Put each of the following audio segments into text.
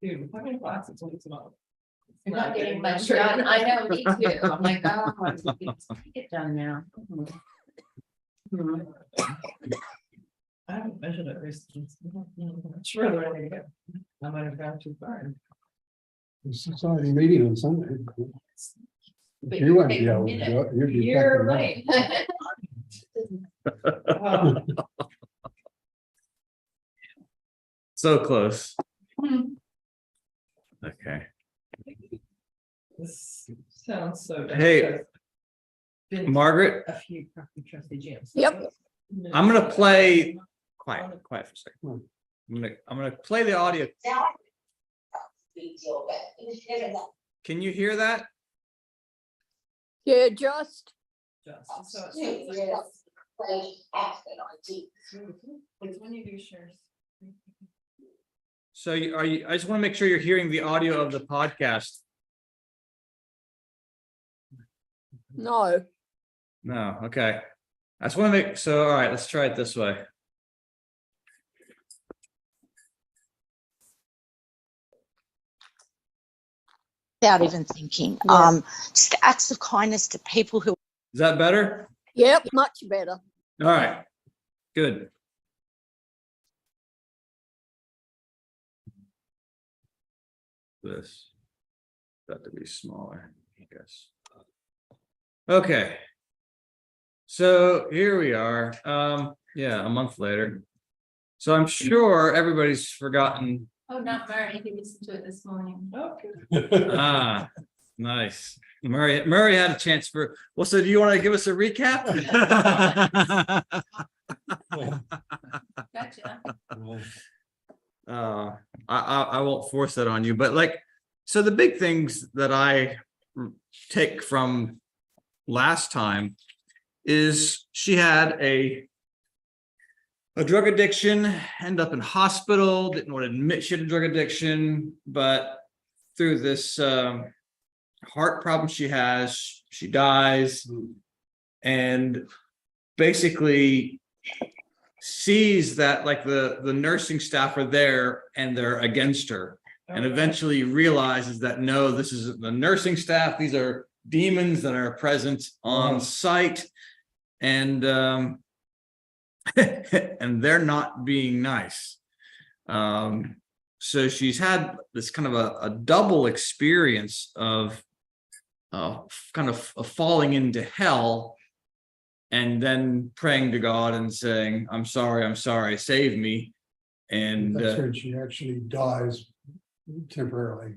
Dude, how many classes once a month? You're not getting much done. I know, me too. I'm like, oh, get done now. I haven't measured it recently. I'm sure they're ready to go. I might have gone too far. The society meeting on Sunday. But You wouldn't take be a able to minute. do it. You'd be You're thinking, right. Oh, So close. Okay. this sounds so. Hey, Been Margaret, a few trustee jams. Yep. I'm gonna play quiet for a second. I'm gonna play the audio. Can you hear that? Yeah, just So it's when you do shares. So are you, I just want to make sure you're hearing the audio of the podcast. no. No, okay. I just want to make, so, all right, let's try it this way. Without even thinking. Just acts of kindness to people who. Is that better? Yep, much better. All right, good. This got to be smaller, I guess. Okay. So here we are. Yeah, a month later. So I'm sure everybody's forgotten. Oh, not Murray. He listened to it this morning. Okay. Ah, nice. Murray had a chance for, well, so do you want to give us a recap? Gotcha. I won't force that on you, but like, so the big things that I take from last time is she had a drug addiction, end up in hospital, didn't want to admit she had a drug addiction, but through this heart problem she has, she dies, and basically sees that like the nursing staff are there and they're against her, and eventually realizes that no, this is the nursing staff, these are demons that are present on site, and and they're not being nice. So she's had this kind of a double experience of kind of falling into hell, and then praying to God and saying, I'm sorry, save me. And That's when she actually dies temporarily.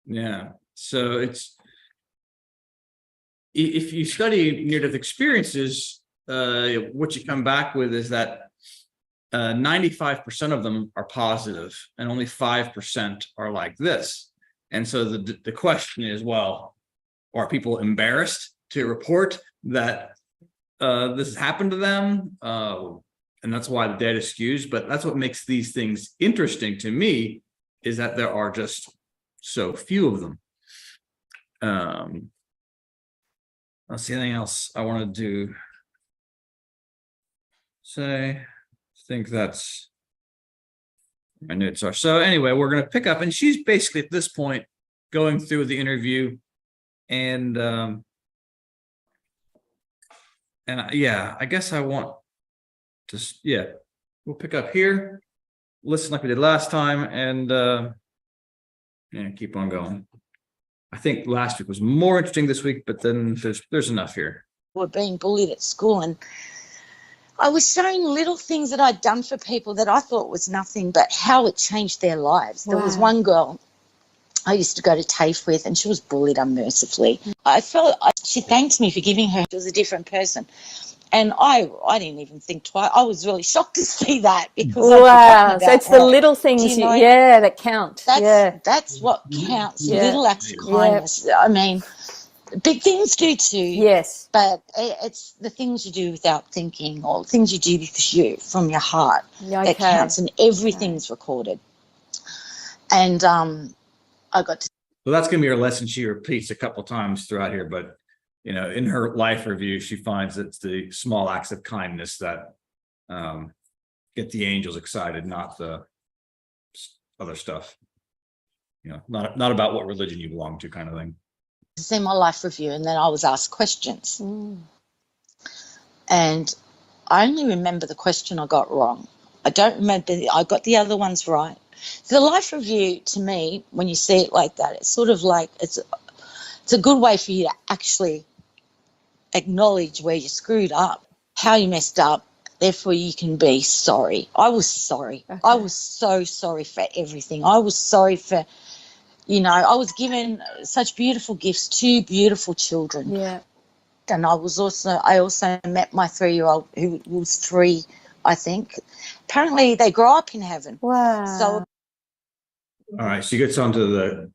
yeah. So it's, if you study near-death experiences, what you come back with is that 95% of them are positive and only 5% are like this. And so the question is, well, are people embarrassed to report that this has happened to them? And that's why the data skews, but that's what makes these things interesting to me, is that there are just so few of them. Let's see, anything else I want to do. Say, I think that's my notes are. So anyway, we're going to pick up, and she's basically at this point going through the interview, and yeah, I guess I want to, yeah, we'll pick up here, listen like we did last time, and yeah, keep on going. I think last week was more interesting this week, but then there's enough here. Were being bullied at school, and I was showing little things that I'd done for people that I thought was nothing, but how it changed their lives. There was one girl I used to go to TAFE with, and she was bullied unmercifully. I felt she thanked me for giving her. She was a different person. And I didn't even think twice. I was really shocked to see that, because Wow. So it's the little things, you know, yeah, that count. That's what counts. Little acts of kindness. I mean, big things do too. Yes. But it's the things you do without thinking, or things you do because from your heart, that counts, and everything's recorded. And I got to. Well, that's going to be her lesson. She repeats a couple times throughout here, but you know, in her life review, she finds it's the small acts of kindness that get the angels excited, not the other stuff. You know, not about what religion you belong to, kind of thing. To see my life review, and then I was asked questions. Mm. And I only remember the question I got wrong. I don't remember, I got the other ones right. So the life review, to me, when you see it like that, it's sort of like, it's a good way for you to actually acknowledge where you screwed up, how you messed up, therefore you can be sorry. I was sorry. Okay. I was so sorry for everything. I was sorry for, you know, I was given such beautiful gifts, 2 beautiful children. Yeah. And I also met my 3-year-old, who was 3, I think. Apparently they grow up in heaven. Wow. So All right, she gets onto the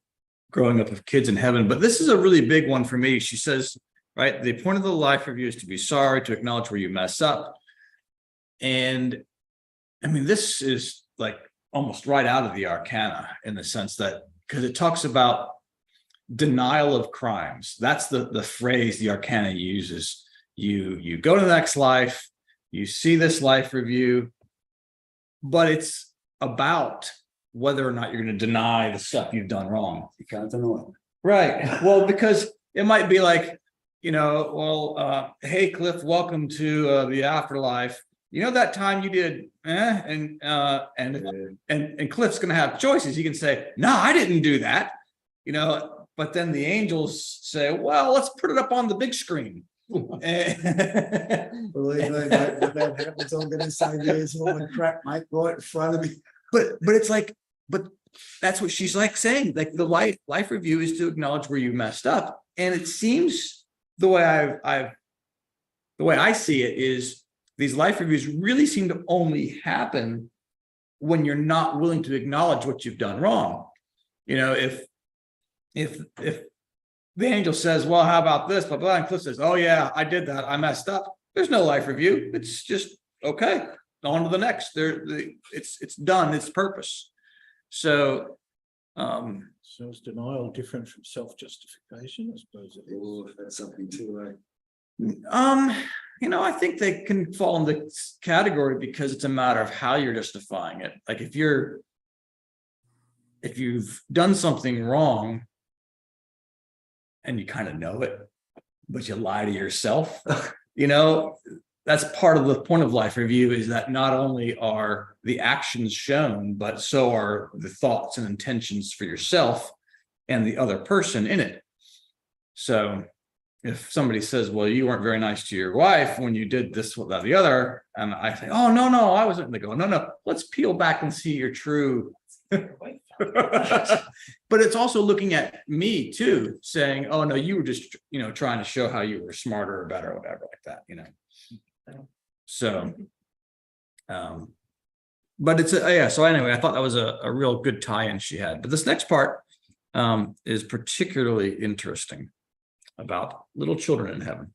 growing up of kids in heaven, but this is a really big one for me. She says, right, the point of the life review is to be sorry, to acknowledge where you mess up. And I mean, this is like almost right out of the Arcana, in the sense that, because it talks about denial of crimes. That's the phrase the Arcana uses. You go to the next life, you see this life review, but it's about whether or not you're going to deny the stuff you've done wrong. You can't deny it. Right. Well, because it might be like, you know, well, hey, Cliff, welcome to the afterlife. You know, that time you did, and Cliff's going to have choices. He can say, no, I didn't do that, you know, but then the angels say, well, let's put it up on the big screen. Believe me, that happens. I'm going to say there's all the crap, mate, right in front of me. But it's like, but that's what she's like saying. Like the life review is to acknowledge where you messed up. And it seems the way the way I see it is these life reviews really seem to only happen when you're not willing to acknowledge what you've done wrong. You know, if the angel says, well, how about this? Blah, blah, and Cliff says, oh yeah, I did that. I messed up. There's no life review. It's just, okay, on to the next. It's done, its purpose. So, So is denial different from self-justification? I suppose it is. That's something too, you know, I think they can fall in the category because it's a matter of how you're justifying it. Like if you've done something wrong and you kind of know it, but you lie to yourself, you know, that's part of the point of life review, is that not only are the actions shown, but so are the thoughts and intentions for yourself and the other person in it. So if somebody says, well, you weren't very nice to your wife when you did this, that, the other, and I say, oh, no, I wasn't. And they go, no, let's peel back and see your true. But it's also looking at me too, saying, oh, no, you were just, you know, trying to show how you were smarter or better or whatever like that, you know. So, but it's yeah. So anyway, I thought that was a real good tie-in she had. But this next part is particularly interesting, about little children in heaven.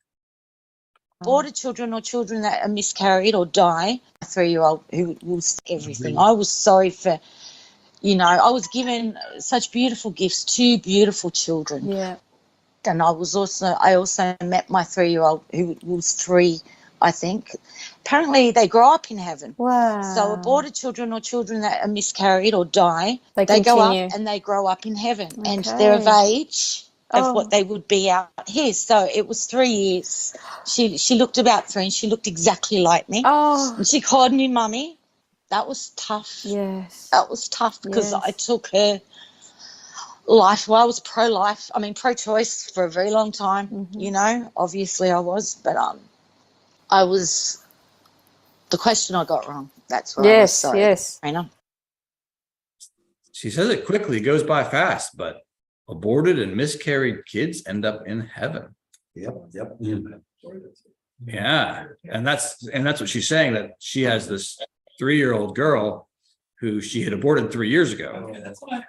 aborted children or children that are miscarried or die. A 3-year-old who was everything. I was sorry for, you know, I was given such beautiful gifts, 2 beautiful children. Yeah. And I also met my 3-year-old, who was 3, I think. Apparently they grow up in heaven. Wow. So aborted children or children that are miscarried or die, They go continue. up and they grow up in heaven. Okay. And they're of age of Oh. what they would be out here. So it was 3 years. She looked about 3 and she looked exactly like me. Oh, And she called me mummy. That was tough. yes. That was tough because Yes. I took her life. Well, I was pro-choice for a very long time, Mhm. you know, obviously I was, but I was, the question I got wrong. That's where I was Yes, sorry. yes. You know? She says it quickly, goes by fast, but aborted and miscarried kids end up in heaven. Yep. Yeah. And that's what she's saying, that she has this 3-year-old girl who she had aborted 3 years ago. Okay, that's what I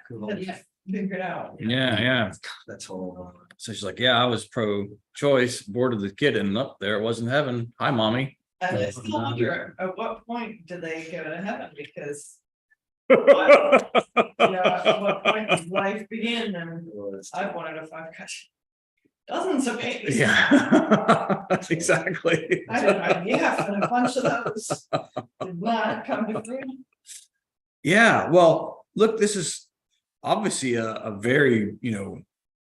figured out. Yeah. That's all. So she's like, yeah, I was pro-choice, aborted the kid, and up there it wasn't heaven. Hi, mommy. And I still wonder, at what point do they go to heaven? Because, you know, at what point does life begin? And I've wanted to find dozens of babies. Yeah, exactly. I had an IVF and a bunch of those did not come to fruition. Yeah, well, look, this is obviously a very,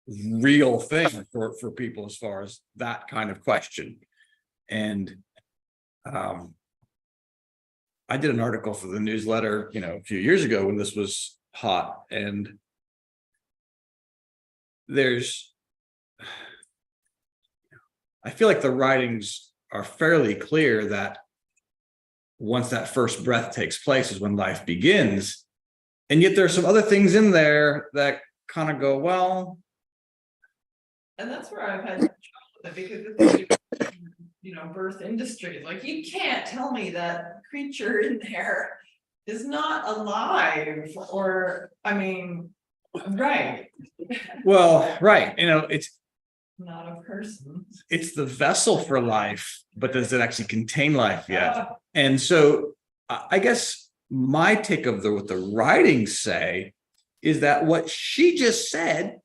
real thing for people as far as that kind of question. And I did an article for the newsletter, a few years ago when this was hot, and I feel like the writings are fairly clear that once that first breath takes place is when life begins. And yet there's some other things in there that kind of go, well. And that's where I've had trouble with it, because it's, birth industry, like, you can't tell me that creature in there is not alive, or, right. Well, right. It's Not a person. it's the vessel for life, but does it actually contain life yet? And so I guess my take of what the writings say is that what she just said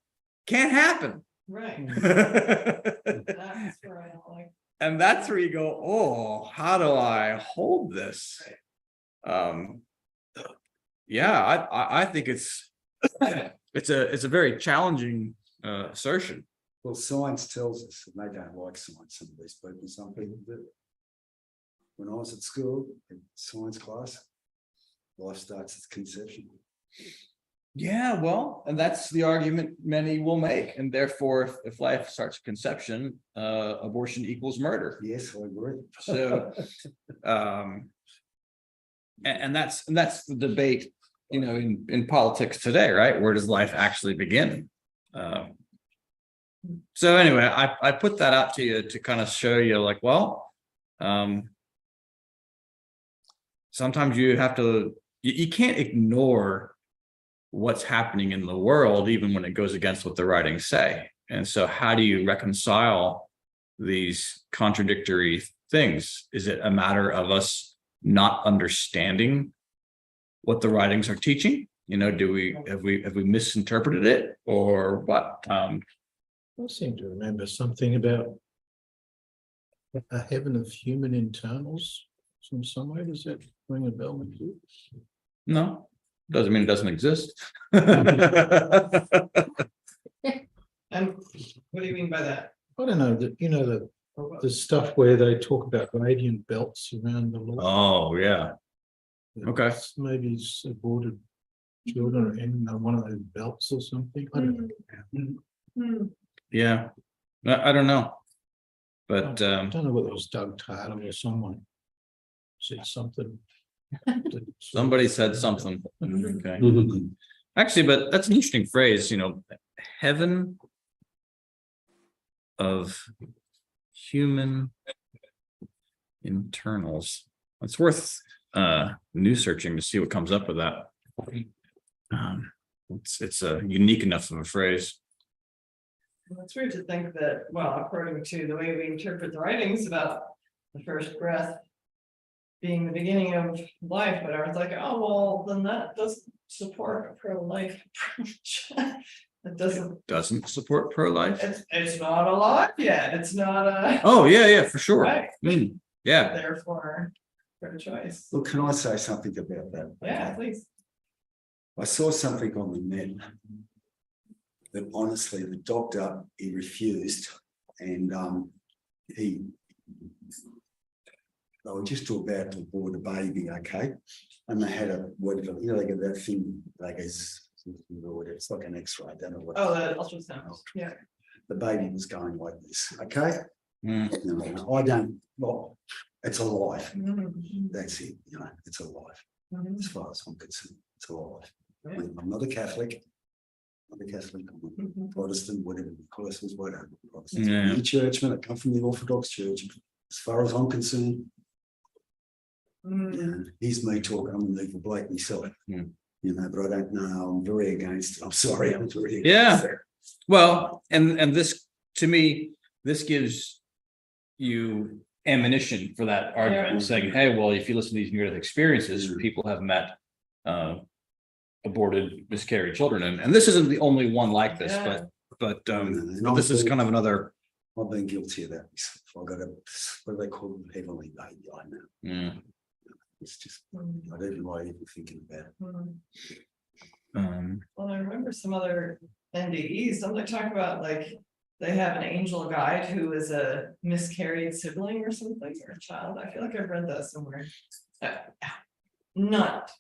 can't happen. Right. That's where I don't like. And that's where you go, oh, how do I hold this? Yeah, I think it's a very challenging assertion. Well, science tells us, and they don't like science, some of these people, some people do. When I was at school, in science class, life starts at conception. Yeah, well, and that's the argument many will make. And therefore, if life starts at conception, abortion equals murder. Yes, I agree. So, and that's the debate, in politics today, right? Where does life actually begin? So anyway, I put that out to you to kind of show you, like, well, sometimes you have to, you can't ignore what's happening in the world, even when it goes against what the writings say. And so how do you reconcile these contradictory things? Is it a matter of us not understanding what the writings are teaching? Have we misinterpreted it, or what? I seem to remember something about a heaven of human internals from somewhere. Does that ring a bell with you? No, doesn't mean it doesn't exist. And what do you mean by that? I don't know, the stuff where they talk about radiant belts around the Lord. Oh, yeah. Okay. Maybe it's aborted children in one of those belts or something. I don't know. Yeah. I don't know. But I don't know whether it was Doug Taylor or someone said something. somebody said something. Okay. Actually, but that's an interesting phrase, heaven of human internals. It's worth news searching to see what comes up with that. It's a unique enough of a phrase. It's weird to think that, well, according to the way we interpret the writings about the first breath being the beginning of life, but I was like, oh, well, then that doesn't support a pro-life approach. It Doesn't support pro-life. It's not alive yet. It's not a. Oh, yeah, for sure. Right. Yeah. Therefore, pro-choice. Well, can I say something about that? Yeah, please. I saw something on the net that honestly, the doctor, he refused, and they were just about to abort a baby, okay? And they had whatever, they get that thing, like it's like an X-ray, I don't know what. Oh, the ultrasound. Yeah. The baby was going like this, okay? Mm. No, I don't, well, it's alive. Mhm. That's it, it's alive. Mhm. As far as I'm concerned, it's alive. I'm not a Catholic. I'm a Catholic, I'm a Protestant, whatever, whatever. Protestant. Yeah. I'm a churchman, I come from the Orthodox Church. As far as I'm concerned, here's me talking, I'm an evil bloke myself. But I don't know, I'm very against it. I'm sorry, I'm very against it. Well, and this, to me, this gives you ammunition for that argument, saying, hey, well, if you listen to these near-death experiences, people have met aborted, miscarried children, and this isn't the only one like this, but this is kind of another. I've been guilty of that. I got what do they call them? Heavenly baby, I know. It's just, I don't know why you're even thinking about it. Well, I remember some other NDEs, something talk about like, they have an angel guide who is a miscarried sibling or something, or a child. I feel like I've read that somewhere. Not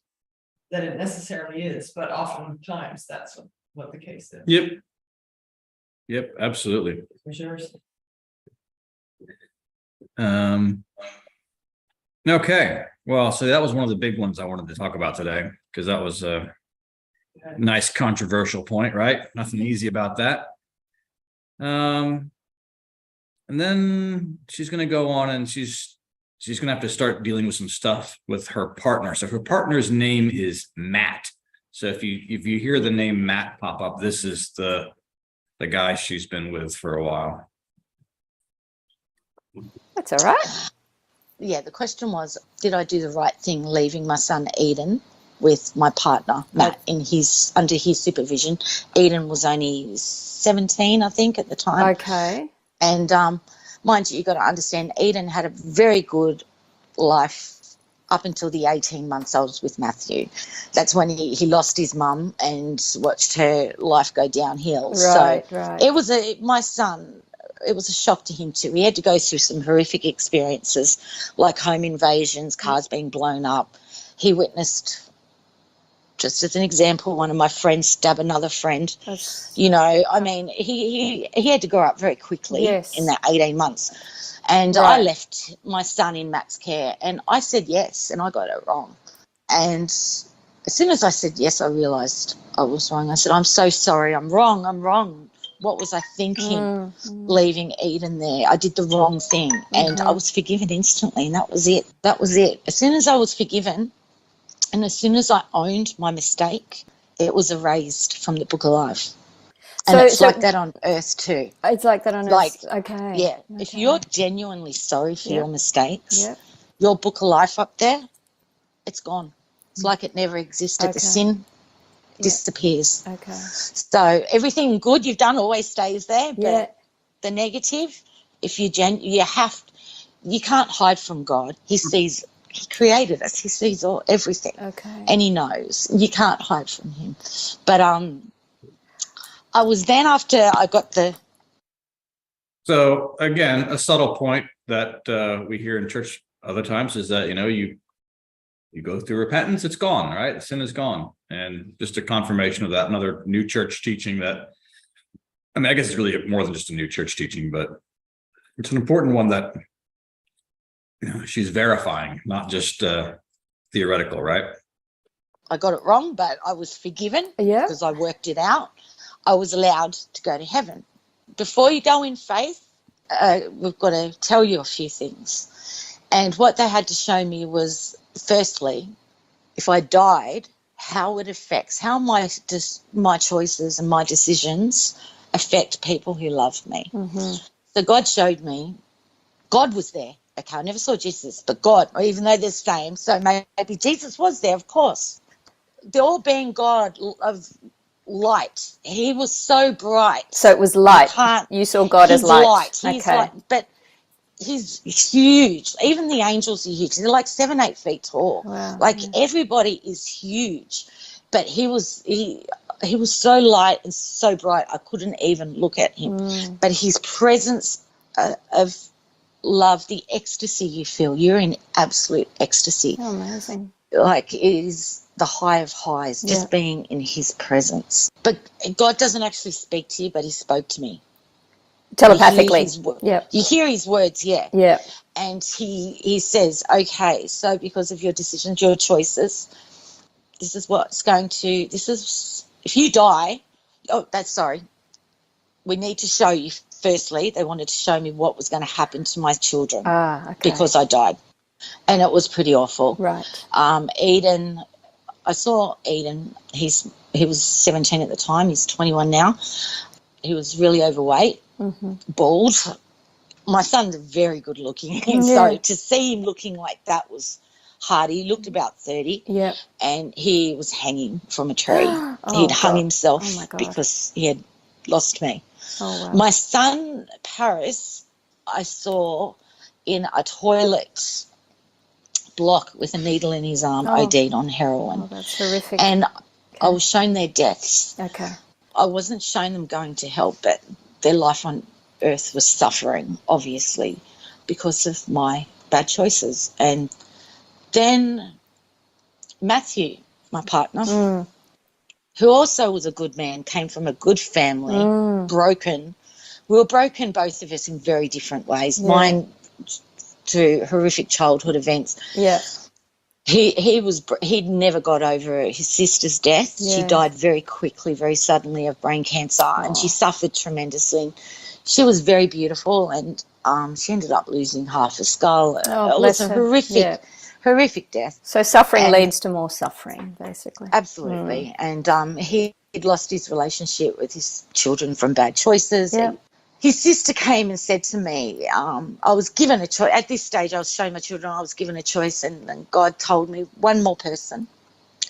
that it necessarily is, but oftentimes that's what the case is. Yep. Yep, absolutely. Who's yours? Okay, well, so that was one of the big ones I wanted to talk about today, because that was a nice controversial point, right? Nothing easy about that. And then she's gonna go on and she's gonna have to start dealing with some stuff with her partner. So her partner's name is Matt. So if you hear the name Matt pop up, this is the guy she's been with for a while. That's all right. Yeah, the question was, did I do the right thing leaving my son Eden with my partner Matt under his supervision? Eden was only 17, I think, at the time. Okay. And mind you, got to understand, Eden had a very good life up until the 18 months I was with Matthew. That's when he lost his mum and watched her life go downhill. Right, so right. it was my son. It was a shock to him too. He had to go through some horrific experiences like home invasions, cars being blown up. He witnessed, just as an example, one of my friends stab another friend. You know, I mean, he had to grow up very quickly in that 18 months. And I left my son in Matt's care, and I said yes, and I got it wrong. And as soon as I said yes, I realised I was wrong. I said, I'm so sorry, I'm wrong. What was I thinking leaving Eden there? I did the wrong thing, and I was forgiven instantly, and that was it. As soon as I was forgiven, and as soon as I owned my mistake, it was erased from the book of life. And it's like that on earth too. It's like that on earth. Okay. Yeah. Okay. If you're genuinely sorry for your mistakes, Yep. your book of life up there, it's gone. It's like it never existed. The sin disappears. Okay. So everything good you've done always stays there, but the negative, if you you can't hide from God. He sees. He created us. He sees everything. Okay. And he knows. You can't hide from him. But I was then, after I got the. So again, a subtle point that we hear in church other times is that, you go through repentance, it's gone, right? The sin is gone. And just a confirmation of that, another new church teaching that, I guess it's really more than just a new church teaching, but it's an important one that, she's verifying, not just theoretical, right? I got it wrong, but I was forgiven because I worked it out. I was allowed to go to heaven. Before you go in faith, we've got to tell you a few things. And what they had to show me was, firstly, if I died, how it affects, how my choices and my decisions affect people who love me. So God showed me, God was there. Okay, I never saw Jesus, but God, even though there's fame, so maybe Jesus was there, of course. The all being God of light. He was so bright. So it was light. You saw God as light. He's light, but he's huge. Even the angels are huge. They're like 7-8 feet tall. Wow. Everybody is huge, but he was so light and so bright. I couldn't even look at him. But his presence of love, the ecstasy you feel, you're in absolute ecstasy. Oh, amazing. It is the high of highs, just being in his presence. But God doesn't actually speak to you, but he spoke to me. Telepathically. You hear his words, Yeah. And he says, okay, so because of your decisions, your choices, if you die, we need to show you. Firstly, they wanted to show me what was going to happen to my children because I died. And it was pretty awful. Right. Eden, I saw Eden. He was 17 at the time. He's 21 now. He was really overweight, bald. My son's very good looking. So to see him looking like that was hard. He looked about 30. Yeah. And he was hanging from a tree. He'd hung himself because he had lost me. Oh, wow. My son, Paris, I saw in a toilet block with a needle in his arm, OD'd on heroin. Oh, that's horrific. And I was shown their deaths. Okay. I wasn't shown them going to hell, but their life on earth was suffering, obviously, because of my bad choices. And then Matthew, my partner, who also was a good man, came from a good family, broken. We were broken, both of us, in very different ways. Yeah. Mine to horrific childhood events. Yeah. He'd never got over his sister's death. Yeah. She died very quickly, very suddenly of brain cancer, and she suffered tremendously. She was very beautiful, and she ended up losing half a skull. Oh, It was bless a her. horrific death. So suffering And- leads to more suffering, basically. Absolutely. And he'd lost his relationship with his children from bad choices. Yeah. And his sister came and said to me, I was given a choice. At this stage, I was showing my children, I was given a choice, and God told me one more person.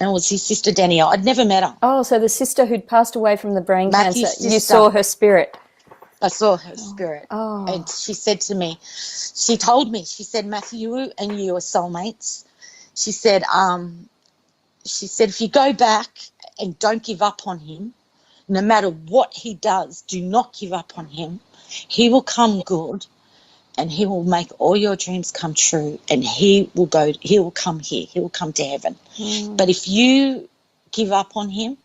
And it was his sister, Danielle. I'd never met her. Oh, so the sister who'd passed away from the brain Matthew's cancer, you sister. saw her spirit. I saw her spirit. Oh. And she said to me, she told me, she said, Matthew, you and you are soulmates. She said, if you go back and don't give up on him, no matter what he does, do not give up on him. He will come good, and he will make all your dreams come true, and he will come here. He will come to heaven. But if you give up on him,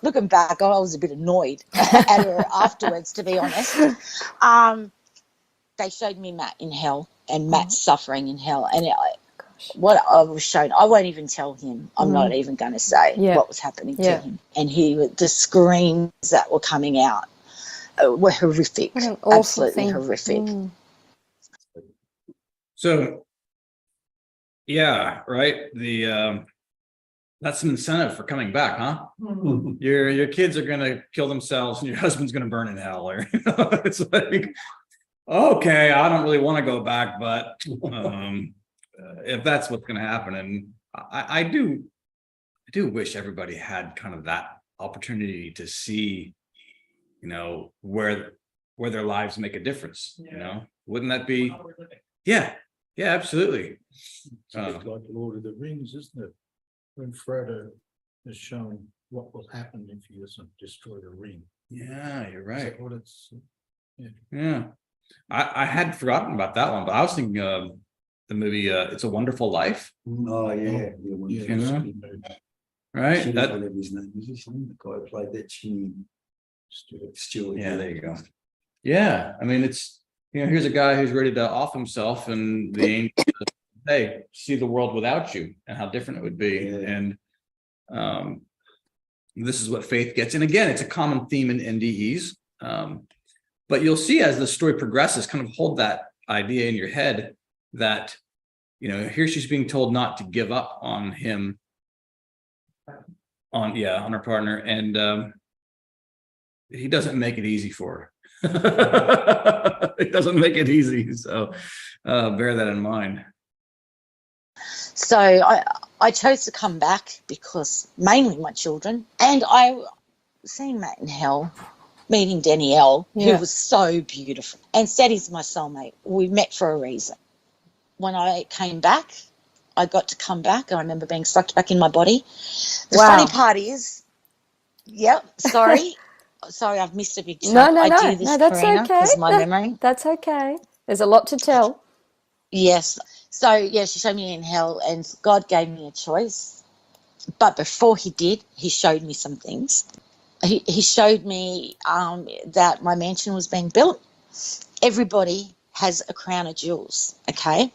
looking back, I was a bit annoyed at her afterwards, to be honest. They showed me Matt in hell, and Matt's suffering in hell, and what I was shown, I won't even tell him. I'm not even going to say what was happening to him. And the screams that were coming out were horrific, What an awful absolutely thing. horrific. So, yeah, right. That's some incentive for coming back, huh? Your kids are gonna kill themselves, and your husband's gonna burn in hell. Or it's like, okay, I don't really want to go back, but if that's what's gonna happen, and I do wish everybody had kind of that opportunity to see, where their lives make a difference. Wouldn't that be? Yeah, absolutely. It's a bit like Lord of the Rings, isn't it? When Frodo is shown what will happen if he doesn't destroy the ring. Yeah, you're Is right. that what it's? Yeah, I had forgotten about that one, but I was thinking of the movie "It's a Wonderful Life." Oh, yeah. Yeah, You it's a know? good movie. Right? Chinny, That, whatever his name is, the guy who played that Chinny Stewart. yeah, there you go. Yeah, I mean, it's here's a guy who's ready to off himself, and the aim is to, hey, see the world without you and how different it would be. Yeah. And this is what faith gets. And again, it's a common theme in NDEs. But you'll see as the story progresses, kind of hold that idea in your head that, here she's being told not to give up on him, on her partner, and he doesn't make it easy for her. It doesn't make it easy. So bear that in mind. So I chose to come back because mainly my children, and I seeing Matt in hell, meeting Danielle, who was so beautiful, and said he's my soulmate. We met for a reason. When I came back, I got to come back. I remember being sucked back in my body. The funny part is, sorry, I've missed a big chunk. No, I do this, that's Karina, okay. because my memory. That's okay. There's a lot to tell. Yes. So, she showed me in hell, and God gave me a choice. But before he did, he showed me some things. He showed me that my mansion was being built. Everybody has a crown of jewels, okay?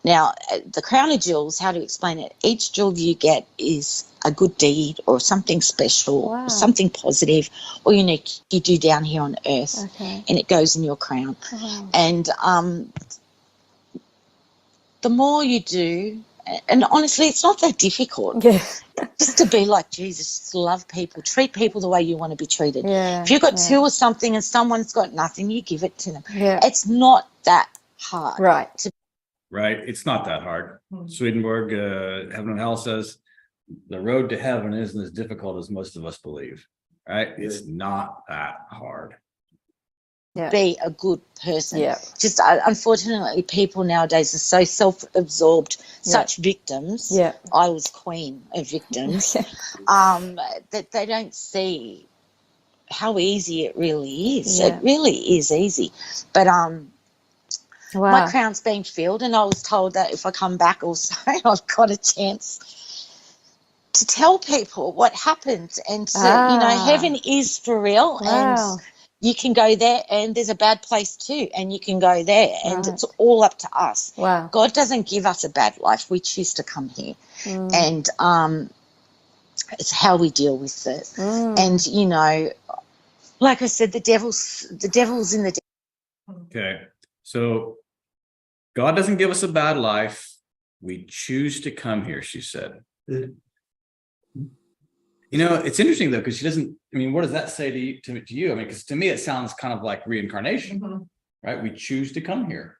Now, the crown of jewels, how to explain it? Each jewel you get is a good deed or something special, or something positive or unique you do down here on earth, and it goes in your crown. And the more you do, and honestly, it's not that difficult. Just to be like Jesus, just love people, treat people the way you want to be treated. If you've got two or something and someone's got nothing, you give it to them. It's not that hard. Right. Right. It's not that hard. Swedenborg, Heaven and Hell says the road to heaven isn't as difficult as most of us believe. Right. It's not that hard. Yeah. be a good person. Yeah. Just unfortunately, people nowadays are so self-absorbed, such victims. Yeah. I was queen of victims. That they don't see how easy it really is. Yeah. It really is easy. But my Wow. crown's been filled, and I was told that if I come back also, I've got a chance to tell people what happened, and to, heaven is for real. Wow. And you can go there, and there's a bad place too, and you can go there, and it's all up to us. Wow. God doesn't give us a bad life. We choose to come here. And it's how we deal with it. And like I said, the devil's in the Okay. So God doesn't give us a bad life. We choose to come here, she said. It's interesting though, because she doesn't, what does that say to you? Because to me, it sounds kind of like reincarnation, right? We choose to come here.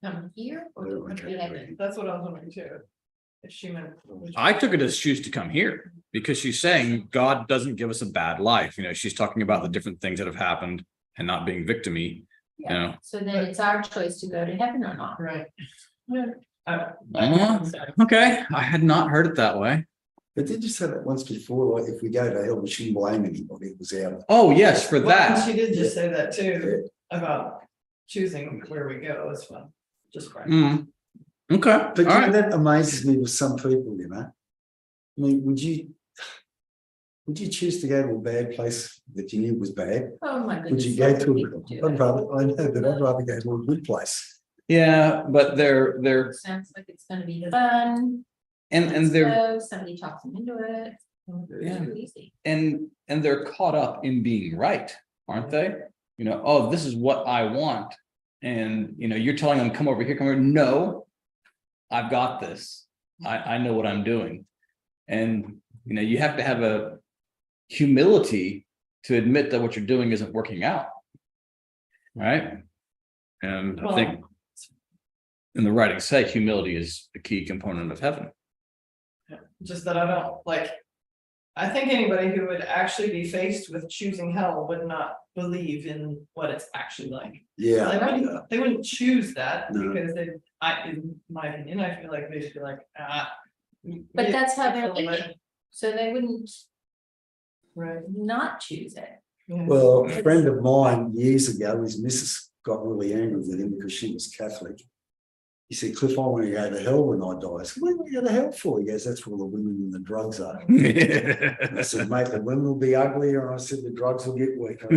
Come here or to come to heaven? That's what I was wondering too. If she meant. I took it as choose to come here, because she's saying God doesn't give us a bad life. She's talking about the different things that have happened and not being victim-y. Yeah. So then it's our choice to go to heaven or not. Right. Okay. I had not heard it that way. But did you say that once before, like if we go to hell, we shouldn't blame anybody? It was out. Oh, yes, for Well, that. she did just say that too, about choosing where we go as well. Just right. Okay. But All right. that amazes me with some people, would you choose to go to a bad place that you knew was bad? Oh my goodness. Would you go to I'd rather go to a good place. Yeah, but they're Sounds like it's gonna be fun. and they're Somebody talks them into it. Yeah. Too easy. and they're caught up in being right, aren't they? Oh, this is what I want. And you're telling them, come over here, come over. No, I've got this. I know what I'm doing. And you have to have a humility to admit that what you're doing isn't working out. Right. And I think in the writings say humility is the key component of heaven. Just that I don't I think anybody who would actually be faced with choosing hell would not believe in what it's actually like. Yeah. They wouldn't choose that No. because in my opinion, I feel like they should be like, But that's how they're living. living. So they wouldn't Right. not choose it. Yeah. Well, a friend of mine years ago, his missus got really angry with him because she was Catholic. He said, Cliff, I want to go to hell when I die. I said, what do you go to hell for? He goes, that's where all the women and the drugs are. And I said, mate, the women will be uglier. And I said, the drugs will get weaker.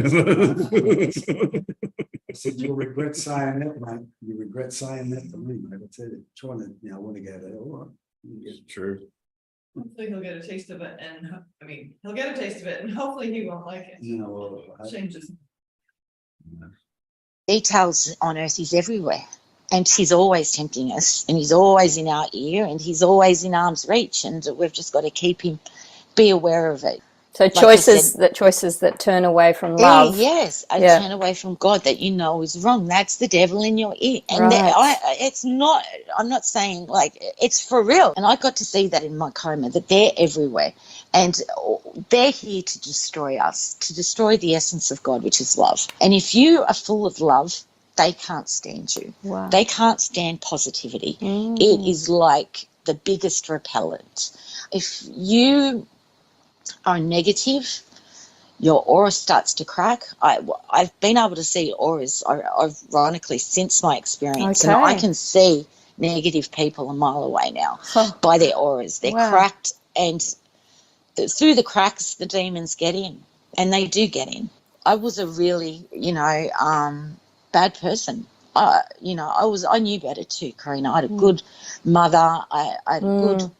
I said, you'll regret saying that, mate. You regret saying that to me, mate. I tell you, trying to, I want to go to hell. All right. It's true. Hopefully he'll get a taste of it, and he'll get a taste of it, and hopefully he won't like it. Changes. details on earth. He's everywhere. And he's always tempting us, and he's always in our ear, and he's always in arm's reach, and we've just got to keep him, be aware of it. So Like I choices said- that turn away from love. Yes, I Yeah. turn away from God that is wrong. That's the devil in your ear. And Right. I'm not saying it's for real. And I got to see that in my coma, that they're everywhere. And they're here to destroy us, to destroy the essence of God, which is love. And if you are full of love, they can't stand you. Wow. They can't stand positivity. It is like the biggest repellent. If you are negative, your aura starts to crack. I've been able to see auras, ironically, since my experience. Okay. And I can see negative people a mile away now by their auras. They're Wow. cracked, and through the cracks, the demons get in, and they do get in. I was a really, bad person. I knew better too, Karina. I had a good mother. I had a good,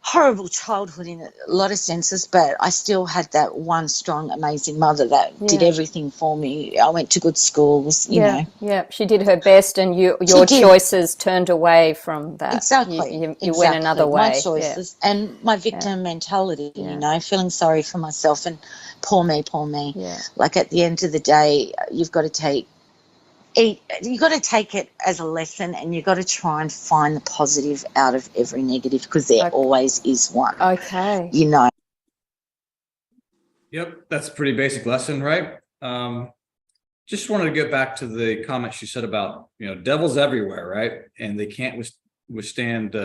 horrible childhood in a lot of senses, but I still had that one strong, amazing mother that did everything for me. I went to good schools, you know. Yeah, she did her best, and your did. choices turned away from that. Exactly. You went another way. My choices and my victim mentality, feeling sorry for myself and poor me. Yeah. Like at the end of the day, you've got to take it as a lesson, and you've got to try and find the positive out of every negative, because there always is one. Okay. Yep, that's a pretty basic lesson, right? just wanted to get back to the comment she said about, devils everywhere, right? And they can't withstand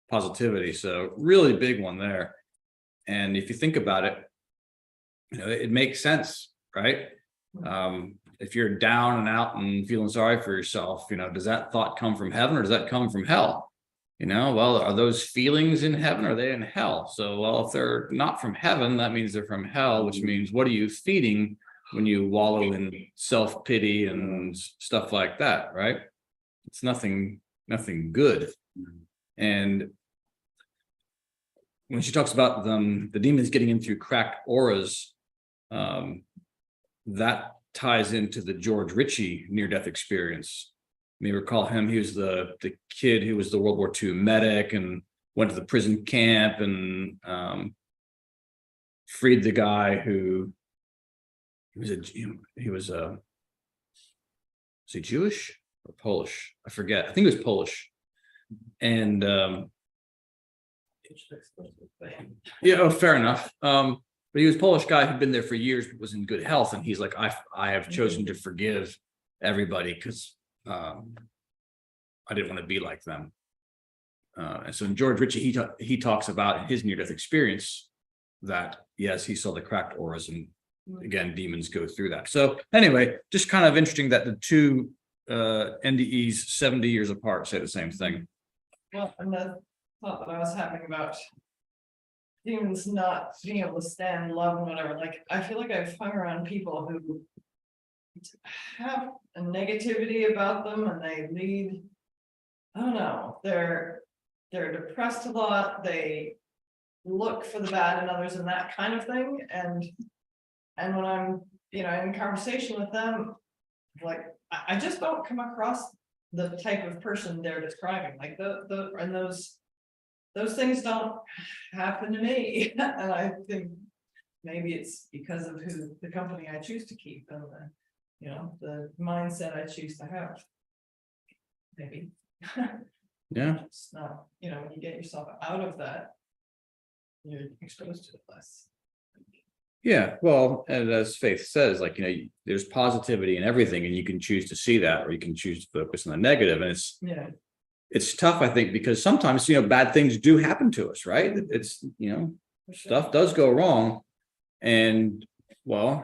positivity. So really big one there. And if you think about it, it makes sense, right? If you're down and out and feeling sorry for yourself, does that thought come from heaven or does that come from hell? Well, are those feelings in heaven or are they in hell? So, well, if they're not from heaven, that means they're from hell, which means what are you feeding when you wallow in self-pity and stuff like that, right? It's nothing good. And when she talks about the demons getting in through cracked auras, that ties into the George Ritchie near-death experience. You may recall him. He was the kid who was the World War II medic and went to the prison camp and freed the guy who was he Jewish or Polish? I forget. I think he was Polish. And fair enough. But he was a Polish guy who'd been there for years, but was in good health. And he's like, I have chosen to forgive everybody because I didn't want to be like them. And so in George Ritchie, he talks about his near-death experience that, yes, he saw the cracked auras, and again, demons go through that. So anyway, just kind of interesting that the two NDEs 70 years apart say the same thing. Well, and the thought that I was having about demons not being able to stand love and whatever, like I feel like I've hung around people who have a negativity about them and they lead, I don't know, they're depressed a lot, they look for the bad in others and that kind of thing. And when I'm, in conversation with them, like I just don't come across the type of person they're describing. Like and those things don't happen to me. And I think maybe it's because of who the company I choose to keep and the mindset I choose to have. Maybe. Yeah. It's not, when you get yourself out of that, you're exposed to it less. Yeah, well, and as Faith says, like, there's positivity in everything, and you can choose to see that, or you can choose to focus on the negative. And it's tough, I think, because sometimes, bad things do happen to us, right? It's, stuff does go wrong. And well,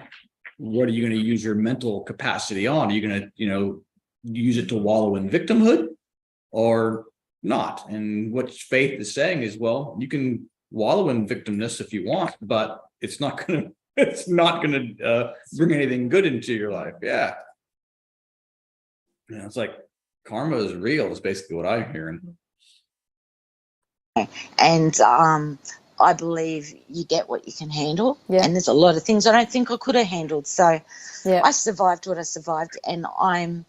what are you going to use your mental capacity on? Are you going to, use it to wallow in victimhood or not? And what Faith is saying is, well, you can wallow in victimness if you want, but it's not gonna bring anything good into your life. Yeah. It's like karma is real is basically what I'm hearing. And I believe you get what you can handle. Yeah. And there's a lot of things I don't think I could have handled. So I survived what I survived, and I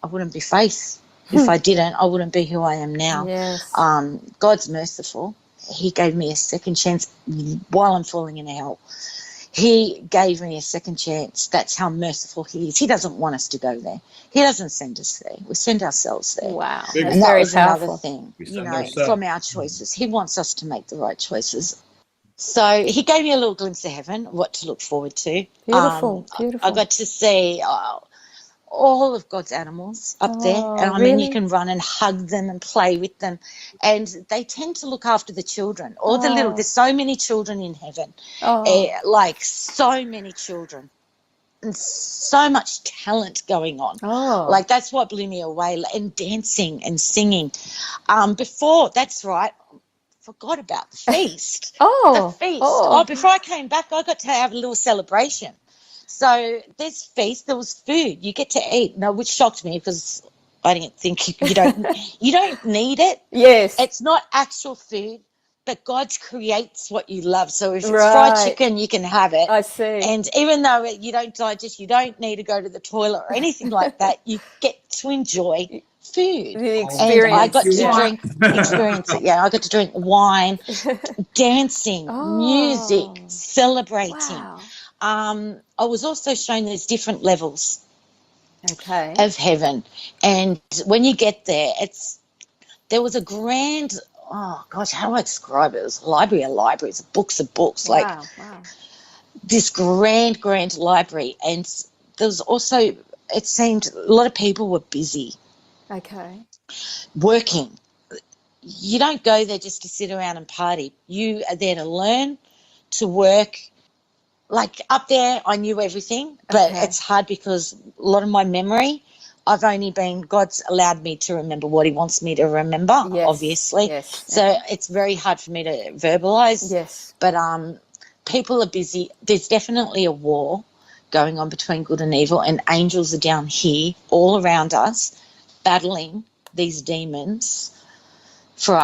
wouldn't be Faith if I didn't. I wouldn't be who I am now. Yes. God's merciful. He gave me a second chance while I'm falling in hell. He gave me a second chance. That's how merciful he is. He doesn't want us to go there. He doesn't send us there. We send ourselves there. Wow. And that was another thing, ourselves. From our choices. He wants us to make the right choices. So he gave me a little glimpse of heaven, what to look forward to. Beautiful, beautiful. I got to see all of God's animals up there. And I mean, you can run and hug them and play with them. And they tend to look after the children, or the little. There's so many children in heaven, like so many children. And so much talent going on. Like that's what blew me away. And dancing and singing. Before, that's right, forgot about the feast. The feast. Before I came back, I got to have a little celebration. So there's feast, there was food you get to eat. No, which shocked me because I didn't think you don't need it. Yes. It's not actual food, but God creates what you love. So if it's fried chicken, you can have it. I see. And even though you don't digest, you don't need to go to the toilet or anything like that, you get to enjoy food. The experience. And I got to experience it. Yeah, I got to drink wine, dancing, music, celebrating. Wow. I was also shown there's different levels of heaven. And when you get there, there was a grand, how do I describe it? It was a library of libraries, books of books, this grand library. And there was also, it seemed a lot of people were busy Okay. working. You don't go there just to sit around and party. You are there to learn, to work. Like up there, I knew everything, but Okay. it's hard because a lot of my memory, God's allowed me to remember what he wants me to remember, Yes. obviously. Yes. So it's very hard for me to verbalize. Yes. But people are busy. There's definitely a war going on between good and evil, and angels are down here all around us battling these demons for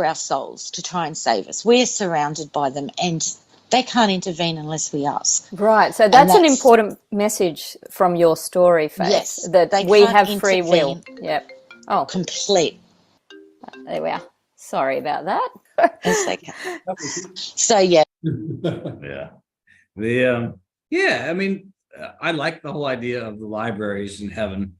our souls to try and save us. We're surrounded by them, and they can't intervene unless we ask. Right. So that's an important message from your story, Faith. Yes, that they we can't have free will. intervene. Yep. Oh, Complete. there we are. Sorry about that. It's okay. So yeah. Yeah. I mean, I like the whole idea of the libraries in heaven.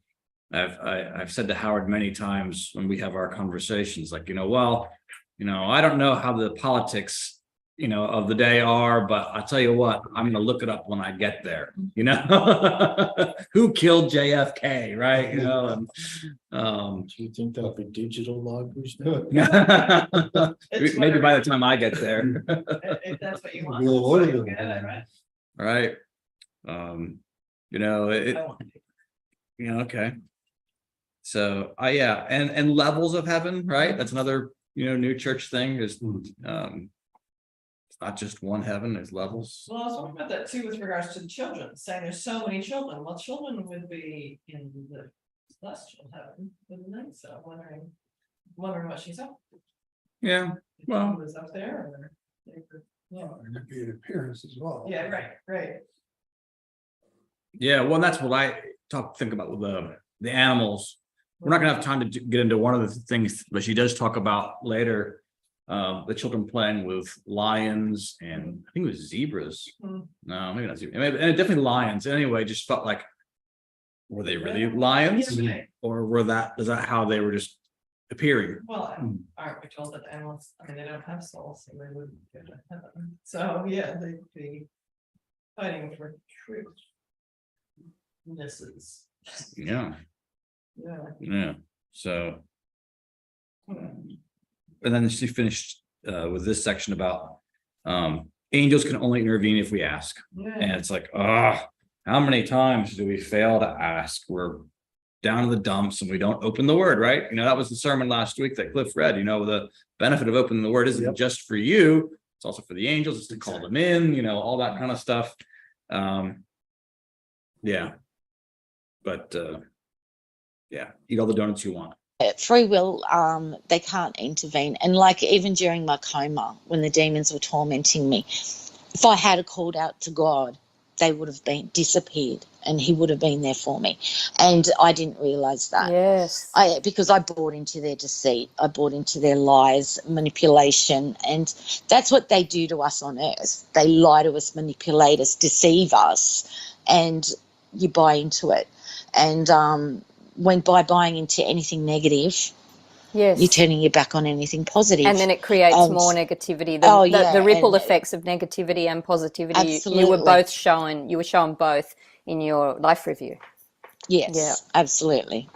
I've said to Howard many times when we have our conversations, like, I don't know how the politics, of the day are, but I'll tell you what, I'm going to look it up when I get there, who killed JFK, right? Do you think there'll be digital libraries now? Maybe by the time I get there. If that's what you want. We'll order So you'll them. get it, right? Right. I want to. Okay. So and levels of heaven, right? That's another, new church thing is it's not just one heaven, there's levels. Well, I was talking about that too with regards to the children, saying there's so many children. Well, children would be in the celestial heaven, wouldn't they? So I'm wondering what she's up to. Yeah. If Well- she was up there or they could, yeah. And it'd be an appearance as well. Yeah, right. Yeah, well, that's what I think about with the animals. We're not gonna have time to get into one of the things, but she does talk about later, the children playing with lions and I think it was zebras. Mhm. No, maybe not zebras, and definitely lions. Anyway, just felt like, were they really lions, Yeah, right. or is that how they were just appearing? Well, aren't we told that the animals, I mean, they don't have souls, so they wouldn't go to heaven. So, yeah, they'd be fighting for truth. Misses. Yeah, Yeah. So, and then she finished with this section about angels can only intervene if we ask. And Yeah. it's like, how many times do we fail to ask? We're down in the dumps and we don't open the word, right? That was the sermon last week that Cliff read. The benefit of opening the word isn't just for you, it's also for the angels, it's to call them in, all that kind of stuff. Yeah. But eat all the donuts you want. Free will, they can't intervene. And like even during my coma, when the demons were tormenting me, if I had called out to God, they would have disappeared and he would have been there for me. And I didn't realise that. Yes. Because I bought into their deceit, I bought into their lies, manipulation, and that's what they do to us on earth. They lie to us, manipulate us, deceive us, and you buy into it. And when by buying into anything negative, Yes. you're turning your back on anything positive. And then it creates And- more negativity. yeah, The ripple and- effects of negativity and positivity. You Absolutely. were shown both in your life review. Yes, Yeah. absolutely.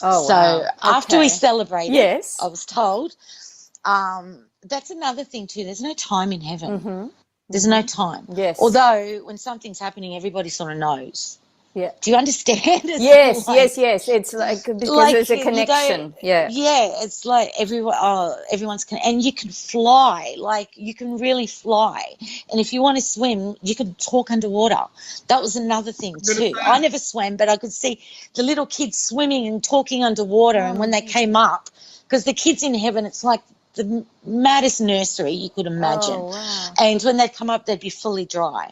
Oh, So wow. after we Okay. celebrated, Yes. I was told, that's another thing too. There's no time in heaven. Mm-hmm. There's no time. Yes. Although when something's happening, everybody sort of knows. Yeah. Do you understand? It's Yes, like- yes. It's like because Like, there's a you don't- connection. Yeah. Yeah, it's like everyone's and you can fly, like you can really fly. And if you want to swim, you can talk underwater. That was another thing too. I never swam, but I could see the little kids swimming and talking underwater. And when they came up, because the kids in heaven, it's like the maddest nursery you could imagine. Oh, wow. And when they'd come up, they'd be fully dry.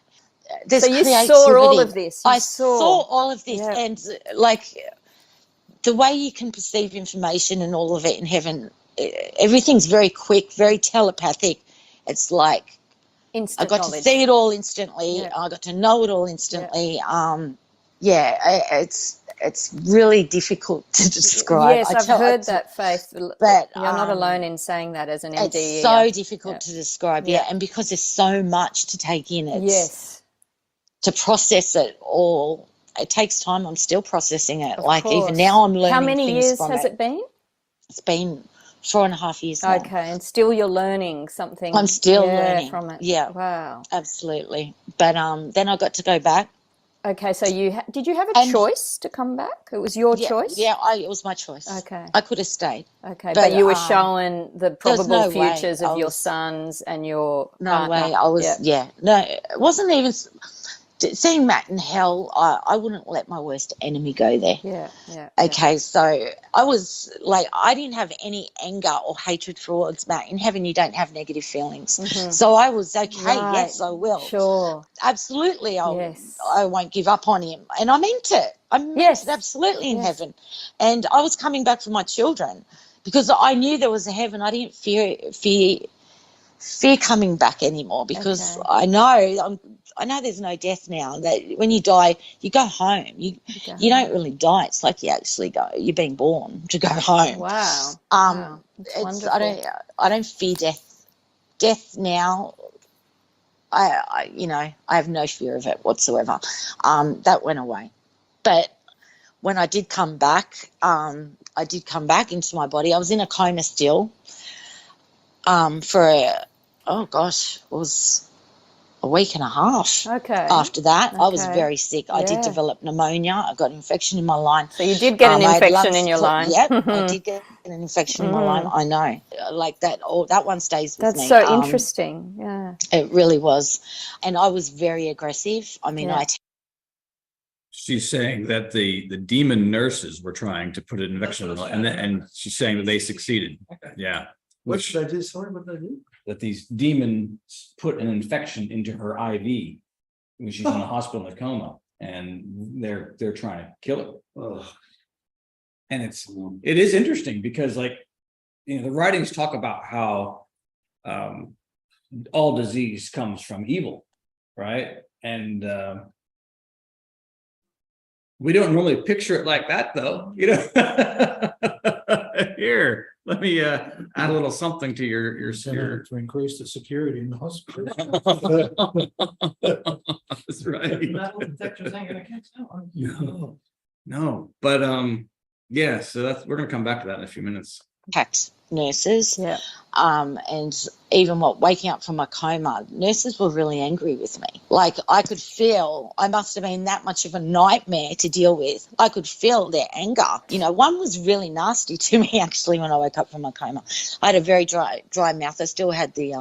There's So you creativity. saw all of this. You I saw all of this, Yeah. and like the way you can perceive information and all of it in heaven, everything's very quick, very telepathic. It's like instant I got knowledge. to see it all instantly. Yeah. I got to know it all instantly. It's really difficult to describe. Yes, I've heard that, Faith. But you're not alone in saying that as an NDE. it's so difficult Yeah. to describe, Yeah. and because there's so much to take in. It's Yes. to process it all. It takes time. I'm still processing it. Of Like course. even now I'm learning How many things years from has it. it been? It's been 4.5 years now. Okay, and still you're learning something. I'm still yeah, learning from it. Yeah, Wow. absolutely. But then I got to go back. Okay, so did you have a And- choice to come back? It was your Yeah, choice? yeah, it was my choice. Okay. I could have stayed. Okay, But, but you were shown the there was probable no way. futures I of your was- sons and your No partner. way. I was, no, it wasn't even seeing Matt in hell. I wouldn't let my worst enemy go there. Yeah, yeah. Okay, so I was like, I didn't have any anger or hatred towards Matt. In heaven, you don't have negative feelings. So I was okay. Right. Yes, I will. Sure. Absolutely. Yes. I won't give up on him. And I meant it. I meant Yes. it absolutely in Yes. heaven. And I was coming back for my children because I knew there was a heaven. I didn't fear coming back anymore because Okay. I know there's no death now. That when you die, you go home. You don't really die. It's like you actually go. You're being born to go home. Wow. Wow. It's wonderful. I don't fear death. Death now. I have no fear of it whatsoever. That went away. But when I did come back, into my body. I was in a coma still. It was a week and a half. Okay. After that, I was Okay. very sick. I did Yeah. develop pneumonia. I got an infection in my line. So you did get an I had infection lung in your support. line. Yep, I did get an infection in my line. I know. Like that. That one stays with me. That's so interesting. Yeah. It really was. And I was very aggressive. I mean, Yeah. She's saying that the demon nurses were trying to put an infection in, and she's saying that they succeeded. Yeah. What should I do? Sorry, what did I do? That these demons put an infection into her IV when she's in a hospital in a coma, and they're trying to kill her. Oh, And it is interesting because, like, the writings talk about how all disease comes from evil, right? And we don't normally picture it like that, though. Here, let me add a little something to your To increase the security in the hospital. That's right. Metal detectors ain't gonna catch that one. No, but yeah. So we're gonna come back to that in a few minutes. Packed nurses. Yeah. And even waking up from a coma, nurses were really angry with me. Like I could feel, I must have been that much of a nightmare to deal with. I could feel their anger. One was really nasty to me actually when I woke up from my coma. I had a very dry mouth. I still had the